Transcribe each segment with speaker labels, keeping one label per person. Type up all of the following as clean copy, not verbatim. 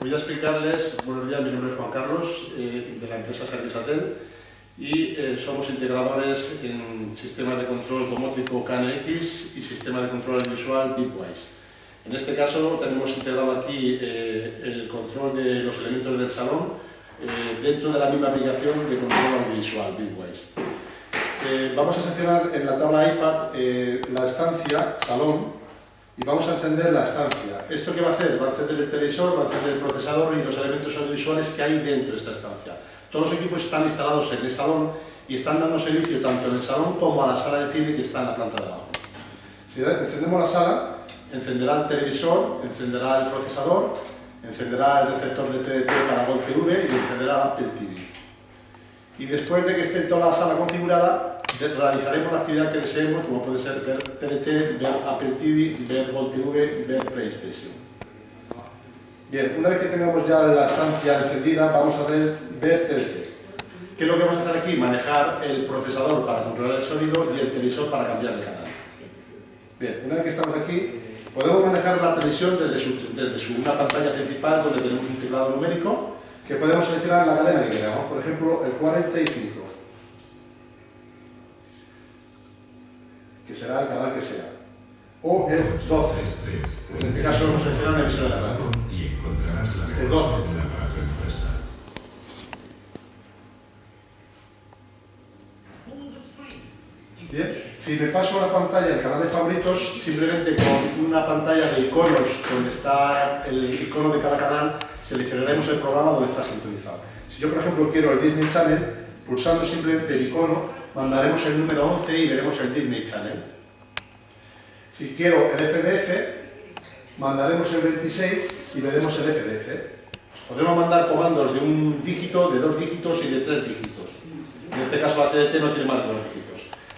Speaker 1: Voy a explicarles, buenos días, mi nombre es Juan Carlos, de la empresa Servisatel, y somos integradores en sistemas de control domótico KNX y sistema de control visual Bitwise. En este caso tenemos integrado aquí el control de los elementos del salón dentro de la misma aplicación de control audiovisual Bitwise. Vamos a seleccionar en la tabla iPad la estancia salón y vamos a encender la estancia. ¿Esto qué va a hacer? Va a encender el televisor, va a encender el procesador y los elementos audiovisuales que hay dentro de esta estancia. Todos los equipos están instalados en el salón y están dando servicio tanto en el salón como a la sala de cine que está en la planta de abajo. Si encendemos la sala, encenderá el televisor, encenderá el procesador, encenderá el receptor de TDT para Gol TV y encenderá Apple TV. Y después de que esté toda la sala configurada, realizaremos la actividad que deseemos, como puede ser ver TDT, ver Apple TV, ver Gol TV, ver PlayStation. Bien, una vez que tengamos ya la estancia encendida, vamos a hacer ver TDT. ¿Qué es lo que vamos a hacer aquí? Manejar el procesador para controlar el sonido y el televisor para cambiar de canal. Bien, una vez que estamos aquí, podemos manejar la televisión desde una pantalla principal donde tenemos un teclado numérico que podemos seleccionar la cadena que queramos, por ejemplo el 45, que será el canal que sea, o el 12, en este caso hemos seleccionado la emisora de radio, el 12. Bien, si me paso a la pantalla, el canal de favoritos, simplemente con una pantalla de iconos donde está el icono de cada canal, seleccionaremos el programa donde está sintonizado. Si yo, por ejemplo, quiero el Disney Channel, pulsando simplemente el icono, mandaremos el número 11 y veremos el Disney Channel. Si quiero el FDF, mandaremos el 26 y veremos el FDF. Podremos mandar comandos de un dígito, de 2 dígitos y de 3 dígitos. En este caso la TDT no tiene más de 2 dígitos.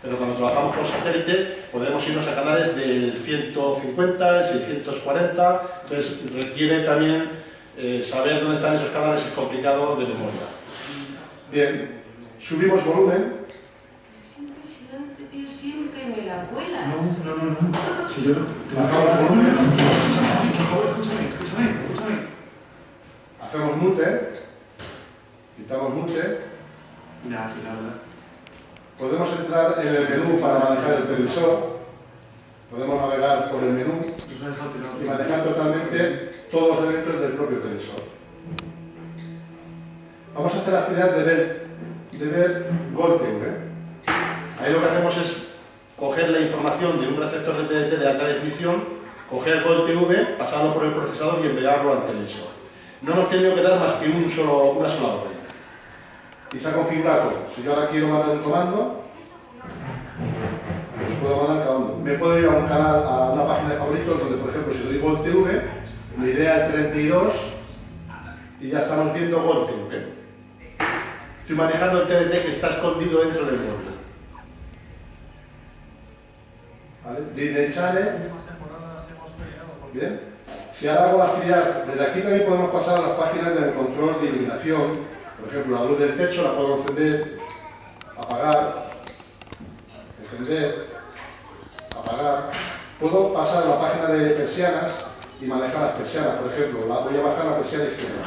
Speaker 1: Pero cuando trabajamos con satélite podemos irnos a canales del 150, el 640, entonces requiere también saber dónde están esos canales, es complicado de memoria. Bien, subimos volumen.
Speaker 2: Es impresionante, tío, siempre me la vuelas.
Speaker 3: No. Si yo...
Speaker 1: Bajamos volumen.
Speaker 3: Escúchame.
Speaker 1: Hacemos mute. Quitamos mute.
Speaker 3: Mira, aquí la verdad.
Speaker 1: Podemos entrar en el menú para manejar el televisor. Podemos navegar por el menú y manejar totalmente todos los elementos del propio televisor. Vamos a hacer la actividad de ver Gol TV. Ahí lo que hacemos es coger la información de un receptor de TDT de alta definición, coger Gol TV, pasarlo por el procesador y enviarlo al televisor. No hemos tenido que dar más que una sola orden. Y se ha configurado todo. Si yo ahora quiero mandar un comando, pues puedo mandar comando. Me puedo ir a un canal, a una página de favoritos donde, por ejemplo, si doy Gol TV, me iré al 32 y ya estamos viendo Gol TV. Estoy manejando el TDT que está escondido dentro del mueble. ¿Vale? Disney Channel. Bien. Si ahora hago la actividad, desde aquí también podemos pasar a las páginas del control de iluminación. Por ejemplo, la luz del techo la puedo encender, apagar, encender, apagar. Puedo pasar a la página de persianas y manejar las persianas. Por ejemplo, voy a bajar la persiana izquierda.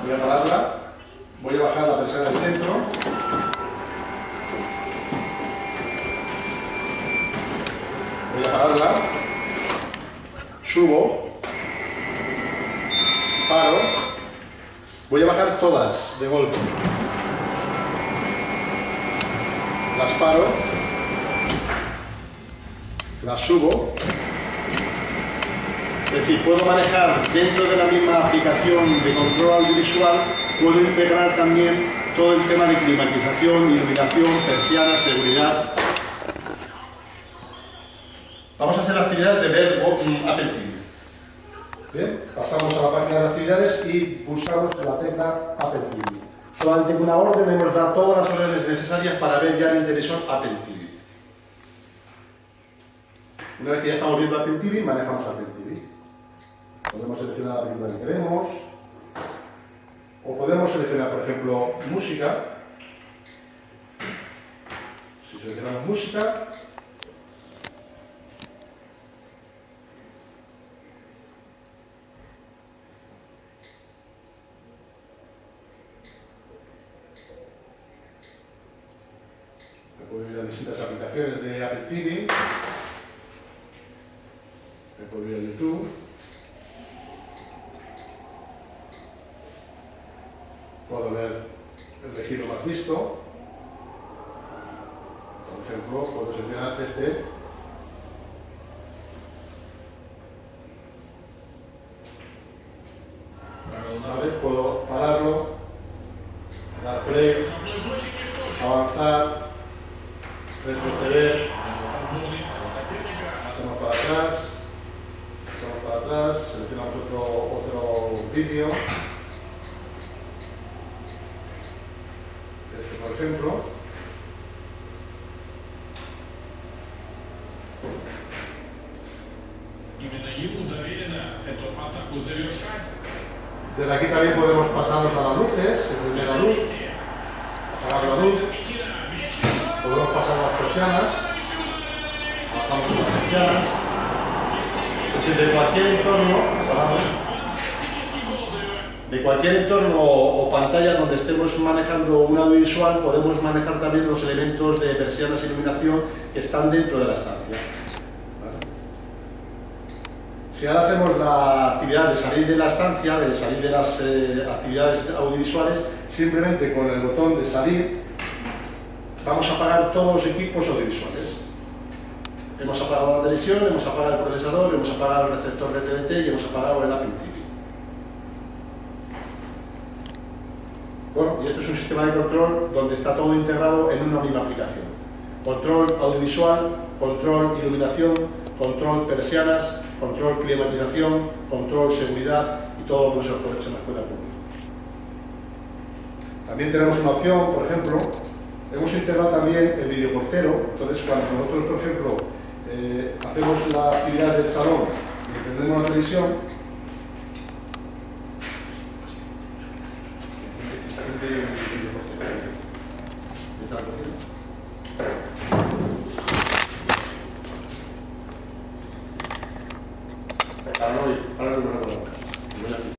Speaker 1: Voy a pararla, voy a bajar la persiana del centro. Voy a pararla, subo. Paro, voy a bajar todas de golpe. Las paro, las subo. Es decir, puedo manejar dentro de la misma aplicación de control audiovisual, puedo integrar también todo el tema de climatización, iluminación, persianas, seguridad. Vamos a hacer la actividad de ver Apple TV. Bien, pasamos a la página de actividades y pulsamos la tecla Apple TV. Solamente con una orden hemos dado todas las órdenes necesarias para ver ya en el televisor Apple TV. Una vez que ya estamos viendo Apple TV, manejamos Apple TV. Podemos seleccionar la película que queremos, o podemos seleccionar, por ejemplo, música. Si seleccionamos música, aplicaciones de Apple TV. Me puedo ir a YouTube. Puedo ver el elegido más visto. Por ejemplo, puedo seleccionar este. ¿Vale? Puedo pararlo, dar play, avanzar, retroceder, echamos para atrás, seleccionamos otro vídeo, este por ejemplo. Desde aquí también podemos pasarnos a las luces, encender la luz, apagar la luz, podemos pasar a las persianas, bajamos las persianas, es decir, de cualquier entorno, apagamos, de cualquier entorno o pantalla donde estemos manejando un audiovisual, podemos manejar también los elementos de persianas e iluminación que están dentro de la estancia. Si ahora hacemos la actividad de salir de la estancia, de salir de las actividades audiovisuales, simplemente con el botón de salir vamos a apagar todos los equipos audiovisuales. Hemos apagado la televisión, hemos apagado el procesador, hemos apagado el receptor de TDT y hemos apagado el Apple TV. Bueno, y esto es un sistema de control donde está todo integrado en una misma aplicación. Control audiovisual, control iluminación, control persianas, control climatización, control seguridad y todo lo que se nos pueda ocurrir. También tenemos una opción, por ejemplo, hemos integrado también el videoportero. Entonces, cuando nosotros, por ejemplo, hacemos la actividad del salón y encendemos la televisión, ahora no me recuerdo.